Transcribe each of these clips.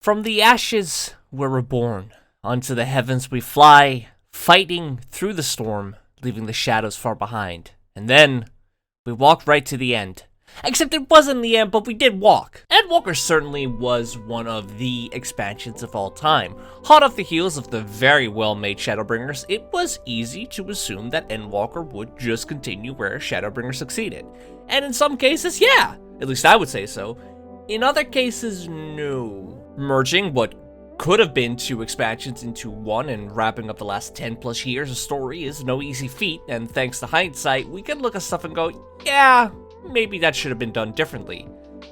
From the ashes we're reborn, unto the heavens we fly, fighting through the storm, leaving the shadows far behind. And then, we walked right to the end. Except it wasn't the end, but we did walk. Endwalker certainly was one of the expansions of all time. Hot off the heels of the very well-made Shadowbringers, it was easy to assume that Endwalker would just continue where Shadowbringers succeeded. And in some cases, yeah, at least I would say so. In other cases, no. Merging what could have been two expansions into one and wrapping up the last 10 plus years of story is no easy feat, and thanks to hindsight, we can look at stuff and go, yeah, maybe that should have been done differently.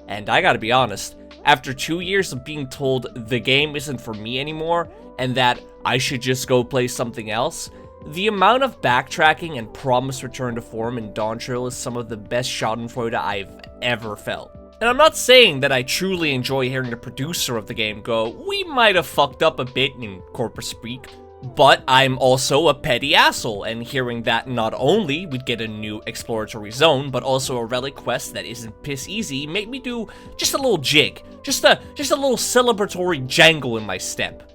And I gotta be honest, after 2 years of being told the game isn't for me anymore, and that I should just go play something else, the amount of backtracking and promised return to form in Dawntrail is some of the best schadenfreude I've ever felt. And I'm not saying that I truly enjoy hearing the producer of the game go, we might have fucked up a bit in corporate speak, but I'm also a petty asshole, and hearing that not only we'd get a new exploratory zone, but also a relic quest that isn't piss easy, made me do just a little jig, just a little celebratory jangle in my step.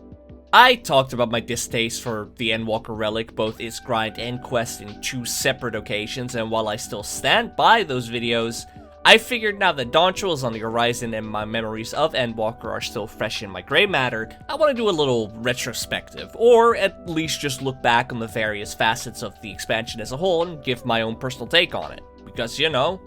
I talked about my distaste for the Endwalker relic, both its grind and quest, in 2 separate occasions, and while I still stand by those videos, I figured now that Dawntrail is on the horizon and my memories of Endwalker are still fresh in my gray matter, I want to do a little retrospective, or at least just look back on the various facets of the expansion as a whole and give my own personal take on it. Because, you know,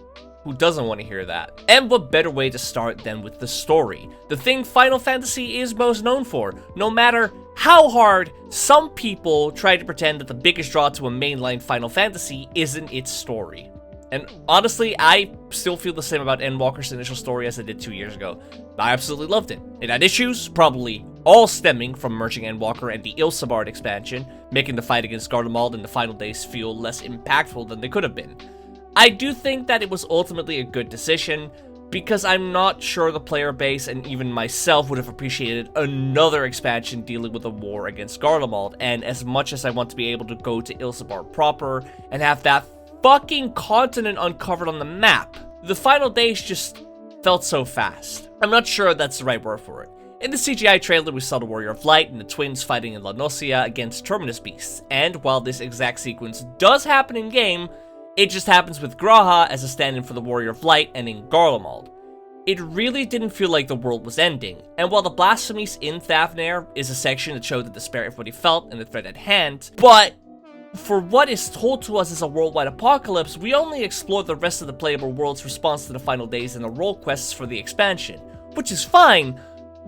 who doesn't want to hear that? And what better way to start than with the story? The thing Final Fantasy is most known for, no matter how hard some people try to pretend that the biggest draw to a mainline Final Fantasy isn't its story. And honestly, I still feel the same about Endwalker's initial story as I did 2 years ago. I absolutely loved it. It had issues, probably all stemming from merging Endwalker and the Eorzea expansion, making the fight against Garlean in the final days feel less impactful than they could have been. I do think that it was ultimately a good decision, because I'm not sure the player base and even myself would have appreciated another expansion dealing with a war against Garlean, and as much as I want to be able to go to Eorzea proper and have that fucking continent uncovered on the map, the final days just felt so fast. I'm not sure that's the right word for it. In the CGI trailer, we saw the Warrior of Light and the twins fighting in Eorzea against Terminus beasts, and while this exact sequence does happen in-game, it just happens with Graha as a stand-in for the Warrior of Light and in Garlean. It really didn't feel like the world was ending, and while the blasphemies in Thavnair is a section that showed the despair everybody felt and the threat at hand, but for what is told to us as a worldwide apocalypse, we only explore the rest of the playable world's response to the final days and the role quests for the expansion, which is fine,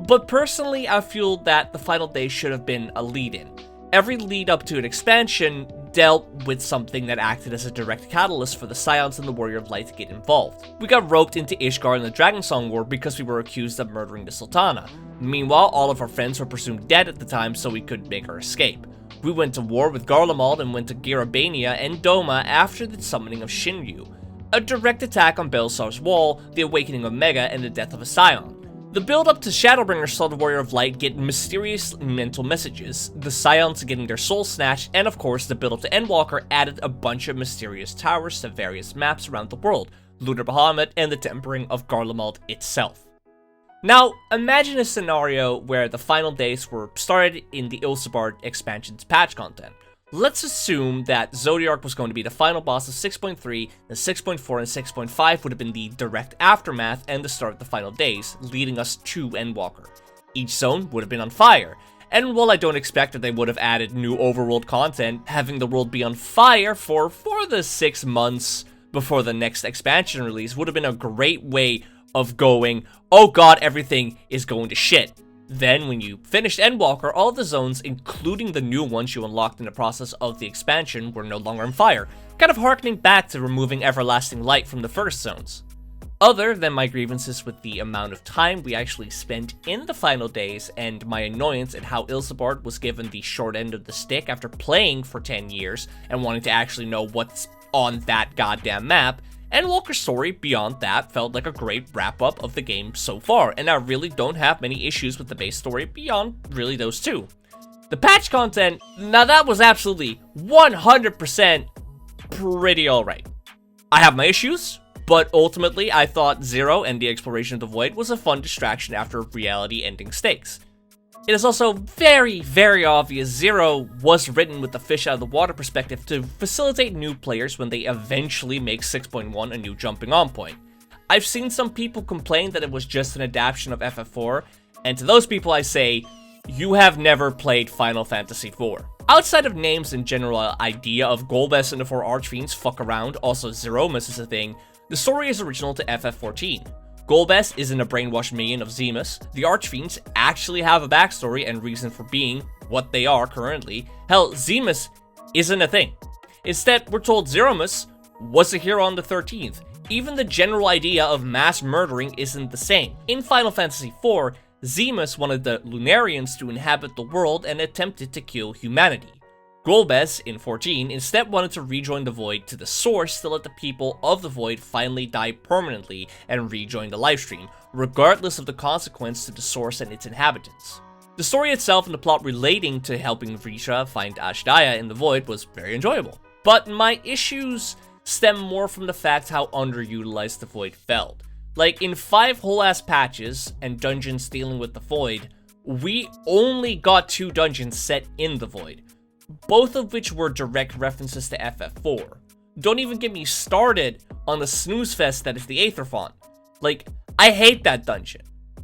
but personally I feel that the final days should have been a lead-in. Every lead up to an expansion dealt with something that acted as a direct catalyst for the Scions and the Warrior of Light to get involved. We got roped into Ishgard and the Dragonsong War because we were accused of murdering the Sultana. Meanwhile, all of our friends were presumed dead at the time, so we could make our escape. We went to war with Garlean and went to Garabania and Doma after the summoning of Shinryu, a direct attack on Belsar's Wall, the awakening of Mega, and the death of a Scion. The build-up to Shadowbringers saw the Warrior of Light get mysterious mental messages, the Scions getting their souls snatched, and of course the build-up to Endwalker added a bunch of mysterious towers to various maps around the world, Lunar Bahamut and the tempering of Garlean itself. Now, imagine a scenario where the final days were started in the Eorzea expansion's patch content. Let's assume that Zodiark was going to be the final boss of 6.3, and 6.4 and 6.5 would have been the direct aftermath and the start of the final days, leading us to Endwalker. Each zone would have been on fire, and while I don't expect that they would have added new overworld content, having the world be on fire for the 6 months before the next expansion release would have been a great way of going, oh god, everything is going to shit. Then, when you finished Endwalker, all of the zones, including the new ones you unlocked in the process of the expansion, were no longer on fire, kind of harkening back to removing everlasting light from the first zones. Other than my grievances with the amount of time we actually spent in the final days, and my annoyance at how Eorzea was given the short end of the stick after playing for 10 years and wanting to actually know what's on that goddamn map, Endwalker's story beyond that felt like a great wrap-up of the game so far, and I really don't have many issues with the base story beyond really those two. The patch content, now that was absolutely 100% pretty alright. I have my issues, But ultimately, I thought Zero and the exploration of the void was a fun distraction after reality-ending stakes. It is also very, very obvious Zero was written with the fish out of the water perspective to facilitate new players when they eventually make 6.1 a new jumping on point. I've seen some people complain that it was just an adaptation of FF4, and to those people I say, you have never played Final Fantasy IV. Outside of names and general idea of Golbez and the four Archfiends fuck around, also Zeromus is a thing, the story is original to FF14. Golbez isn't a brainwashed minion of Zemus, the Archfiends actually have a backstory and reason for being what they are currently. Hell, Zemus isn't a thing. Instead, we're told Zeromus was a hero on the 13th. Even the general idea of mass murdering isn't the same. In Final Fantasy IV, Zemus wanted the Lunarians to inhabit the world and attempted to kill humanity. Golbez, in 14, instead wanted to rejoin the Void to the source to let the people of the Void finally die permanently and rejoin the livestream, regardless of the consequence to the source and its inhabitants. The story itself and the plot relating to helping Risha find Ashdaya in the Void was very enjoyable, but my issues stem more from the fact how underutilized the Void felt. Like, in 5 whole-ass patches and dungeons dealing with the Void, we only got 2 dungeons set in the Void, both of which were direct references to FF4. Don't even get me started on the snooze fest that is the Aether Font. Like, I hate that dungeon.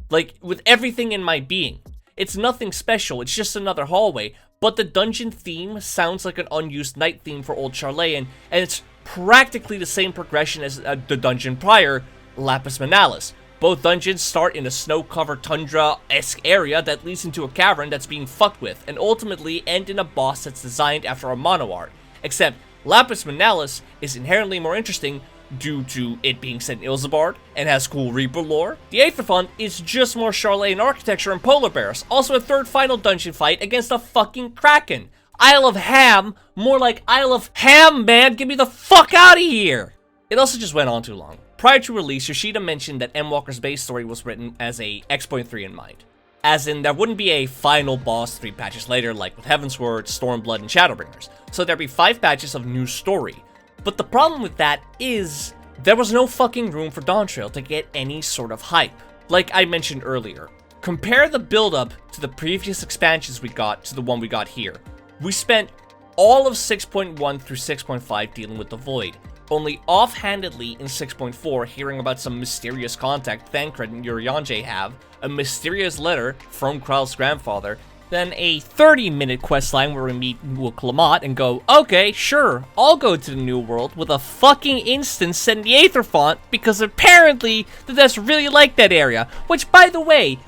Like, with everything in my being. It's nothing special, it's just another hallway, but the dungeon theme sounds like an unused night theme for Old Charlayan, and it's practically the same progression as the dungeon prior, Lapis Manalis. Both dungeons start in a snow-covered tundra-esque area that leads into a cavern that's being fucked with, and ultimately end in a boss that's designed after a mono art. Except, Lapis Manalis is inherently more interesting due to it being set in Ilzabard and has cool Reaper lore. The Aether Font is just more Charlayan architecture and polar bears, also a third final dungeon fight against a fucking Kraken. Isle of Ham, more like Isle of Ham, man, get me the fuck out of here! It also just went on too long. Prior to release, Yoshida mentioned that Endwalker's base story was written as a X.3 in mind. As in, there wouldn't be a final boss 3 patches later like with Heavensward, Stormblood, and Shadowbringers, so there'd be 5 patches of new story. But the problem with that is, there was no fucking room for Dawntrail to get any sort of hype. Like I mentioned earlier, compare the build-up to the previous expansions we got to the one we got here. We spent all of 6.1 through 6.5 dealing with the Void, only offhandedly in 6.4 hearing about some mysterious contact Thancred and Urianger have, a mysterious letter from Kral's grandfather, then a 30-minute questline where we meet Clamat and go, okay, sure, I'll go to the New World with a fucking instance set in the Aether Font because apparently the devs really like that area, which, by the way,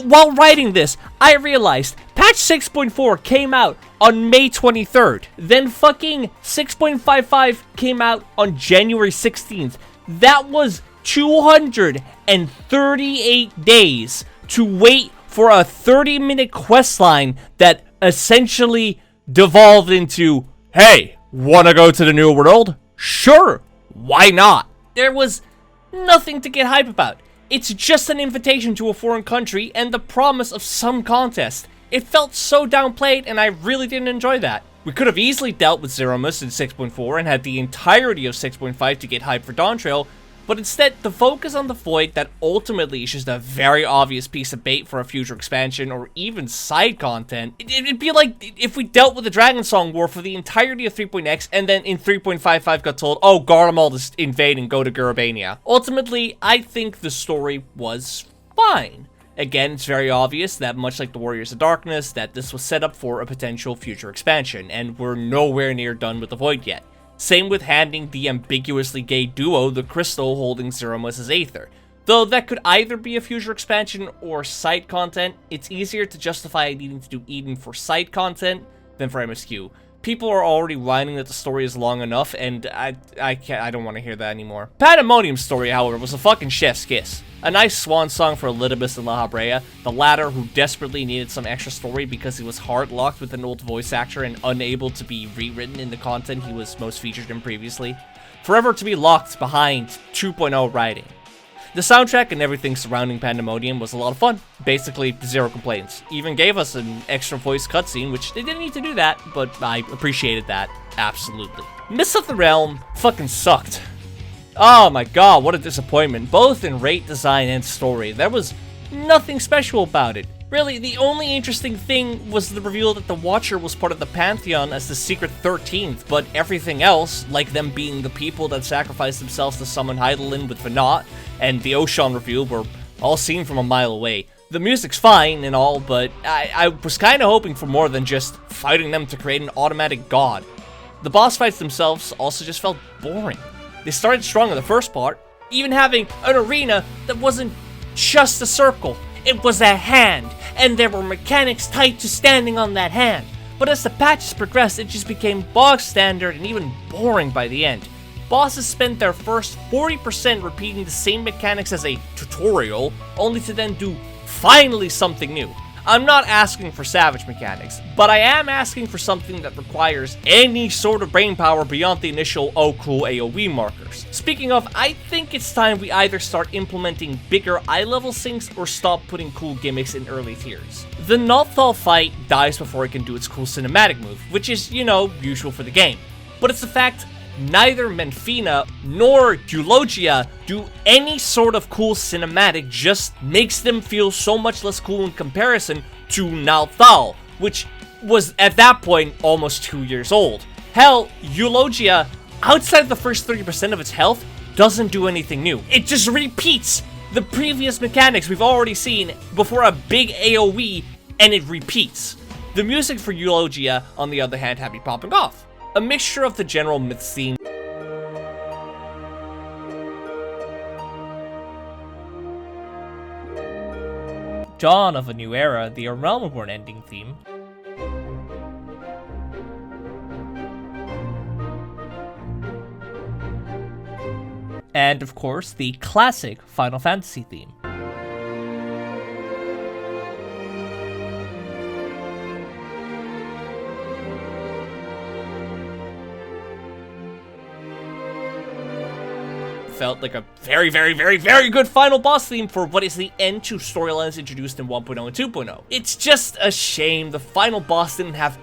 while writing this, I realized patch 6.4 came out on May 23rd. Then fucking 6.55 came out on January 16th. That was 238 days to wait for a 30-minute questline that essentially devolved into, hey, wanna go to the New World? Sure, why not? There was nothing to get hype about. It's just an invitation to a foreign country and the promise of some contest. It felt so downplayed and I really didn't enjoy that. We could have easily dealt with Zeromus in 6.4 and had the entirety of 6.5 to get hype for Dawntrail, but instead the focus on the Void that ultimately is just a very obvious piece of bait for a future expansion or even side content. It'd be like if we dealt with the Dragon Song War for the entirety of 3.x and then in 3.55 got told, oh, Garlemald is invading, go to Gurabania. Ultimately, I think the story was fine. Again, it's very obvious that much like the Warriors of Darkness, that this was set up for a potential future expansion, and we're nowhere near done with the Void yet. Same with handing the ambiguously gay duo the crystal holding Zeromus as Aether. Though that could either be a future expansion or side content, it's easier to justify needing to do Eden for side content than for MSQ. People are already whining that the story is long enough, and I don't want to hear that anymore. Pandemonium's story, however, was a fucking chef's kiss. A nice swan song for Elidibus and La Habrea, the latter who desperately needed some extra story because he was hard-locked with an old voice actor and unable to be rewritten in the content he was most featured in previously. Forever to be locked behind 2.0 writing. The soundtrack and everything surrounding Pandemonium was a lot of fun. Basically, zero complaints. Even gave us an extra voice cutscene, which they didn't need to do that, but I appreciated that, absolutely. Mists of the Realm fucking sucked. Oh my god, what a disappointment, both in rate design and story. There was nothing special about it. Really, the only interesting thing was the reveal that the Watcher was part of the Pantheon as the Secret 13th, but everything else, like them being the people that sacrificed themselves to summon Hydaelyn with Venat, and the Oshan reveal were all seen from a mile away. The music's fine and all, but I was kinda hoping for more than just fighting them to create an automatic god. The boss fights themselves also just felt boring. They started strong in the first part, even having an arena that wasn't just a circle. It was a hand, and there were mechanics tied to standing on that hand. But as the patches progressed, it just became bog standard and even boring by the end. Bosses spent their first 40% repeating the same mechanics as a tutorial, only to then do finally something new. I'm not asking for savage mechanics, but I am asking for something that requires any sort of brain power beyond the initial oh cool AoE markers. Speaking of, I think it's time we either start implementing bigger eye level syncs or stop putting cool gimmicks in early tiers. The Nalthal fight dies before it can do its cool cinematic move, which is, you know, usual for the game. But it's the fact neither Menfina nor Eorzea do any sort of cool cinematic, just makes them feel so much less cool in comparison to Nalthal, which was at that point almost 2 years old. Hell, Eorzea, outside the first 30% of its health, doesn't do anything new. It just repeats the previous mechanics we've already seen before a big AoE, and it repeats. The music for Eorzea, on the other hand, had me popping off. A mixture of the general myth theme, dawn of a new era, the A Realm Reborn ending theme, and of course the classic Final Fantasy theme. Felt like a very, very, very, very good final boss theme for what is the end to storylines introduced in 1.0 and 2.0. It's just a shame the final boss didn't have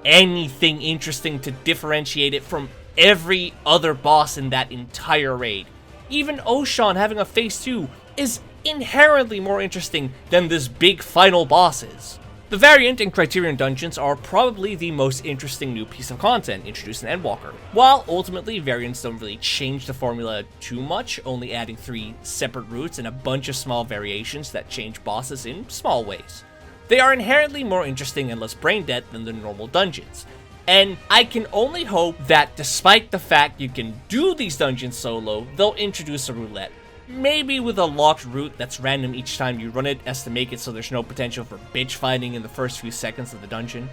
anything interesting to differentiate it from every other boss in that entire raid. Even Oshan having a phase 2 is inherently more interesting than this big final boss is. The variant and Criterion dungeons are probably the most interesting new piece of content introduced in Endwalker. While ultimately variants don't really change the formula too much, only adding 3 separate routes and a bunch of small variations that change bosses in small ways. They are inherently more interesting and less brain dead than the normal dungeons. And I can only hope that despite the fact you can do these dungeons solo, they'll introduce a roulette. Maybe with a locked route that's random each time you run it, as to make it so there's no potential for bitch fighting in the first few seconds of the dungeon.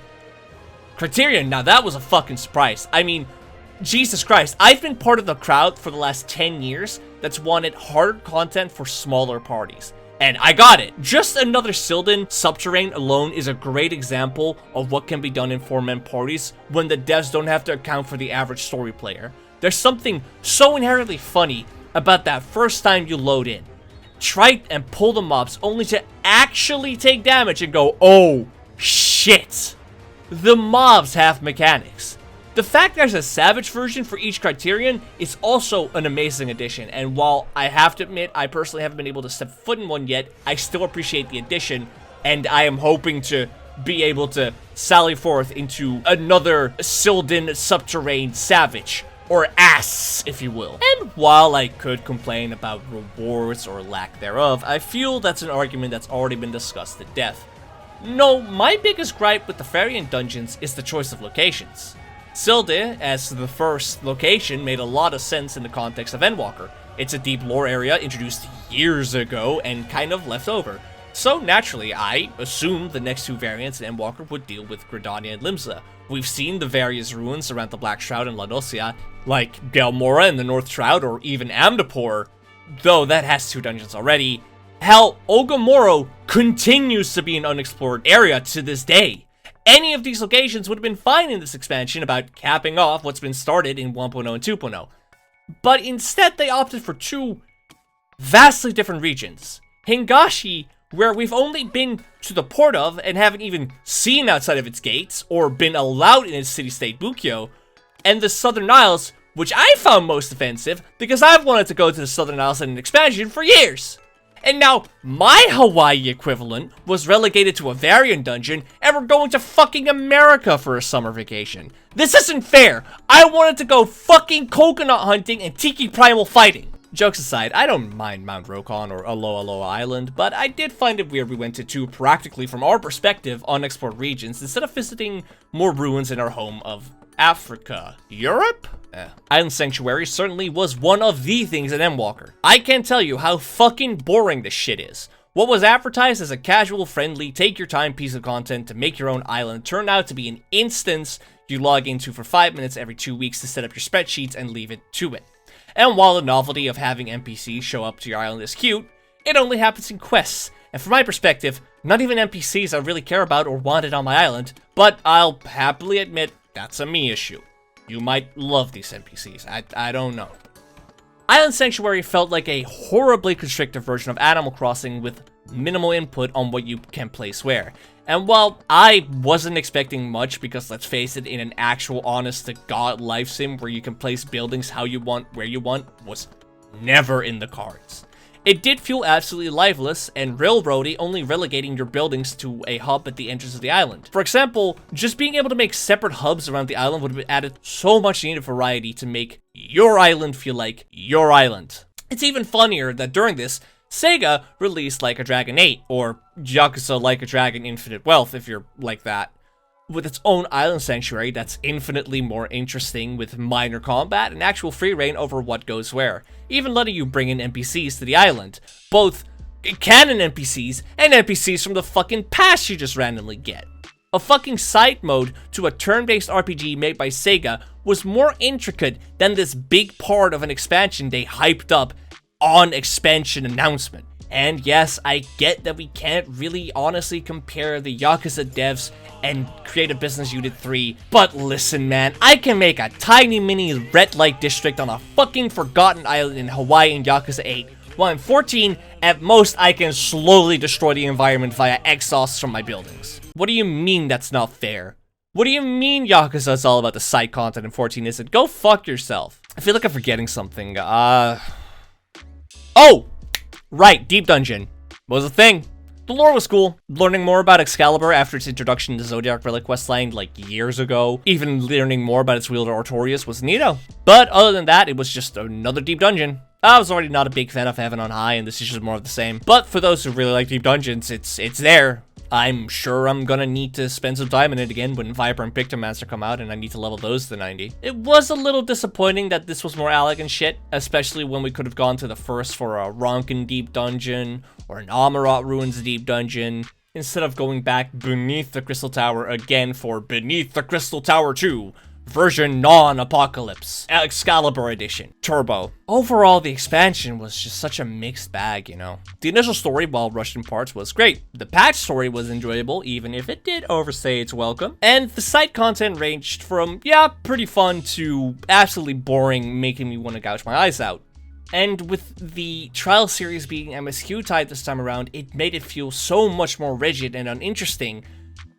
Criterion, now that was a fucking surprise. I mean, Jesus Christ, I've been part of the crowd for the last 10 years that's wanted hard content for smaller parties. And I got it. Just another Sylvan subterrane alone is a great example of what can be done in 4-man parties when the devs don't have to account for the average story player. There's something so inherently funny about that first time you load in. Try and pull the mobs only to actually take damage and go, oh shit. The mobs have mechanics. The fact there's a savage version for each Criterion is also an amazing addition, and while I have to admit I personally haven't been able to step foot in one yet, I still appreciate the addition, and I am hoping to be able to sally forth into another Sylvan subterrane savage. Or ass, if you will. And while I could complain about rewards or lack thereof, I feel that's an argument that's already been discussed to death. No, my biggest gripe with the variant dungeons is the choice of locations. Silde, as the first location, made a lot of sense in the context of Endwalker. It's a deep lore area introduced years ago and kind of left over. So naturally, I assumed the next 2 variants in Endwalker would deal with Gridania and Limsa. We've seen the various ruins around the Black Shroud and Laodicea, like Gelmora and the North Shroud, or even Amdapor, though that has 2 dungeons already. Hell, Ogamoro continues to be an unexplored area to this day. Any of these locations would have been fine in this expansion about capping off what's been started in 1.0 and 2.0. But instead they opted for 2 vastly different regions. Hingashi, where we've only been to the port of and haven't even seen outside of its gates or been allowed in its city-state Bukyo, and the Southern Isles, which I found most offensive because I've wanted to go to the Southern Isles in an expansion for years. And now, my Hawaii equivalent was relegated to a variant dungeon, and we're going to fucking America for a summer vacation. This isn't fair. I wanted to go fucking coconut hunting and tiki primal fighting. Jokes aside, I don't mind Mount Rokon or Aloha Aloha Island, but I did find it weird we went to two practically, from our perspective, unexplored regions instead of visiting more ruins in our home of Africa. Europe? Island Sanctuary certainly was one of the things in Endwalker. I can't tell you how fucking boring this shit is. What was advertised as a casual, friendly, take your time piece of content to make your own island turned out to be an instance you log into for 5 minutes every 2 weeks to set up your spreadsheets and leave it to it. And while the novelty of having NPCs show up to your island is cute, it only happens in quests. And from my perspective, not even NPCs I really care about or wanted on my island, but I'll happily admit that's a me issue. You might love these NPCs, I don't know. Island Sanctuary felt like a horribly constrictive version of Animal Crossing with minimal input on what you can place where. And while I wasn't expecting much, because let's face it, in an actual honest-to-God life sim where you can place buildings how you want, where you want, was never in the cards. It did feel absolutely lifeless and railroady, only relegating your buildings to a hub at the entrance of the island. For example, just being able to make separate hubs around the island would have added so much needed variety to make your island feel like your island. It's even funnier that during this, Sega released Like a Dragon 8, or Yakuza Like a Dragon Infinite Wealth if you're like that, with its own island sanctuary that's infinitely more interesting with minor combat and actual free reign over what goes where, even letting you bring in NPCs to the island, both canon NPCs and NPCs from the fucking past you just randomly get. A fucking side mode to a turn-based RPG made by Sega was more intricate than this big part of an expansion they hyped up on expansion announcement. And yes, I get that we can't really honestly compare the Yakuza devs and Create a Business Unit 3, but listen man, I can make a tiny mini red light district on a fucking forgotten island in Hawaii in Yakuza 8, while in 14, at most I can slowly destroy the environment via exhausts from my buildings. What do you mean that's not fair? What do you mean Yakuza is all about the side content and 14 isn't? Go fuck yourself. I feel like I'm forgetting something, Oh! Right, Deep Dungeon was a thing. The lore was cool. Learning more about Excalibur after its introduction to Zodiac Relic questline like years ago, even learning more about its wielder Artorias was neato. But other than that, it was just another Deep Dungeon. I was already not a big fan of Heaven on High, and this is just more of the same. But for those who really like Deep Dungeons, it's there. I'm sure I'm gonna need to spend some time in it again when Viper and Pictomancer come out and I need to level those to 90. It was a little disappointing that this was more Alec and shit, especially when we could have gone to the first for a Ronkin Deep Dungeon or an Amarat Ruins Deep Dungeon, instead of going back beneath the Crystal Tower again for Beneath the Crystal Tower 2. Version non-apocalypse. Excalibur edition. Turbo. Overall, the expansion was just such a mixed bag, you know. The initial story, while rushed in parts, was great. The patch story was enjoyable, even if it did overstay its welcome. And the side content ranged from, yeah, pretty fun to absolutely boring, making me want to gouge my eyes out. And with the Trial series being MSQ tied this time around, it made it feel so much more rigid and uninteresting,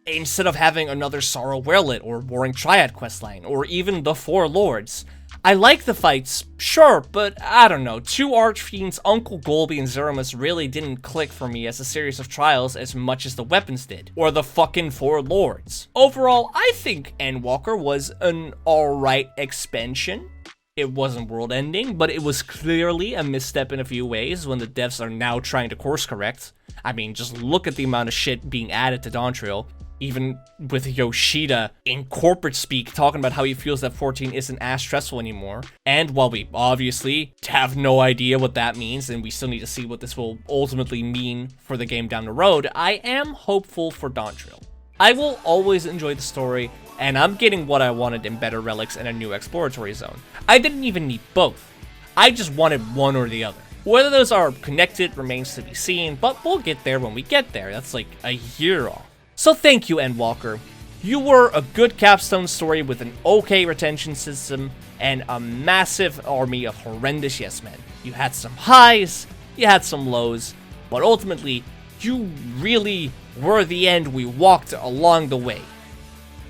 instead of having another Sorrow Werelit or Warring Triad questline, or even the Four Lords. I like the fights, sure, but I don't know, two Archfiends, Uncle Golby and Zeramus really didn't click for me as a series of trials as much as the weapons did, or the fucking Four Lords. Overall, I think Endwalker was an alright expansion. It wasn't world-ending, but it was clearly a misstep in a few ways when the devs are now trying to course correct. I mean, just look at the amount of shit being added to Dawntrail. Even with Yoshida in corporate speak talking about how he feels that 14 isn't as stressful anymore. And while we obviously have no idea what that means, and we still need to see what this will ultimately mean for the game down the road, I am hopeful for Dawntrail. I will always enjoy the story, and I'm getting what I wanted in better relics and a new exploratory zone. I didn't even need both. I just wanted one or the other. Whether those are connected remains to be seen, but we'll get there when we get there. That's like a year off. So thank you, Endwalker. You were a good capstone story with an okay retention system and a massive army of horrendous yes men. You had some highs, you had some lows, but ultimately, you really were the end we walked along the way.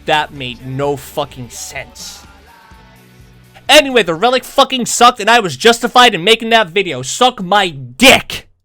That made no fucking sense. Anyway, the relic fucking sucked and I was justified in making that video. Suck my dick!